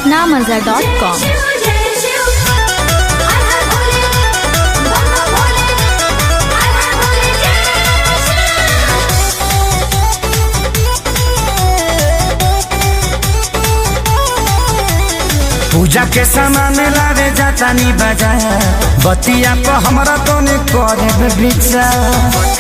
patnamaza.com। पूजा के सामान लावे जातानी बाजार, बतिया पर हमरा तो ने करे विचार।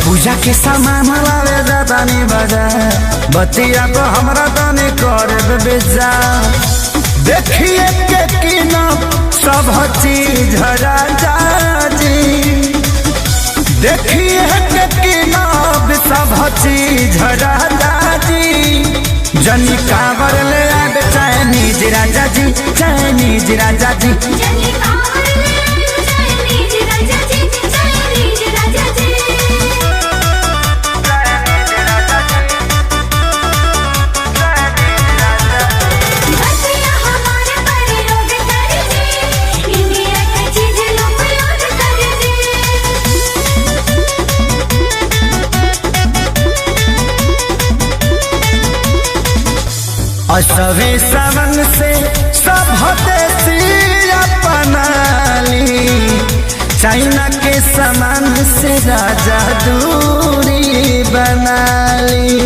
पूजा के सामान लावे जातानी बाजार, बतिया पर हमरा तो ने करे विचार। देखिए के किना सब चीज राजा जी, देखिए के किना सब चीज राजा जी। जनी कावर ले आबे चाइनीज राजा जी, चाइनीज राजा जी। असवे सावन से सब देसी अपनाली, चाइना के सामान से राजा दूरी बनाली।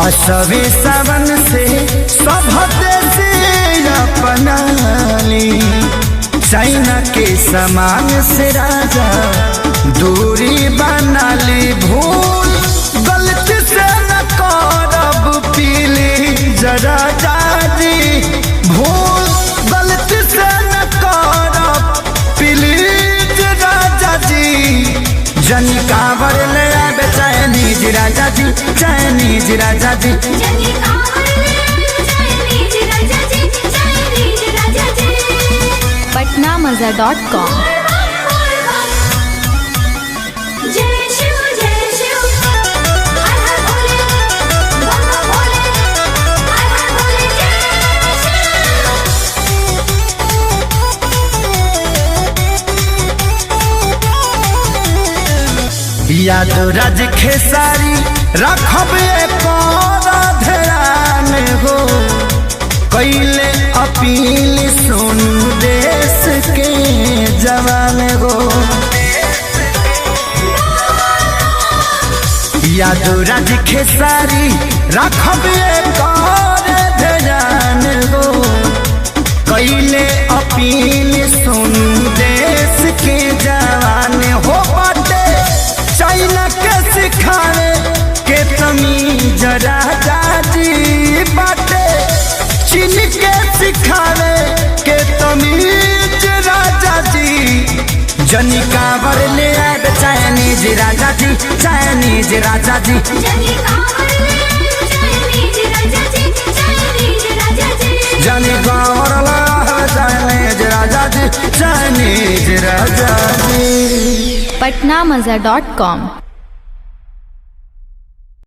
असवे सावन से सब देसी अपनाली, चाइना के सामान से राजा दूरी बनाली। भूल गलती से न करब पीली जरा जाजी, भूल गलती से न करब पीली जरा जाजी। जनी कावर ले आबे चाइनीज राजा जी, चाइनीज राजा जी। patnamaza.com। याद राज खेसारी रखब एक ध्यान हो, कैले अपील सोनू देश के जवान हो। याद राज खेसारी रखब एक ध्यान हो, कैले अपील सोनू देश के जवान हो। चाइना के सिखाने के तमीज राजा जी बाटे, चीन के सिखाने के तमीज राजा जी। जनी कावर ले आबे चाइनीज राजा जी, चाइनीज राजा जी। जनी कावर ले आबे चाइनीज राजा जी, चाइनीज राजा जी। patnamaza.com।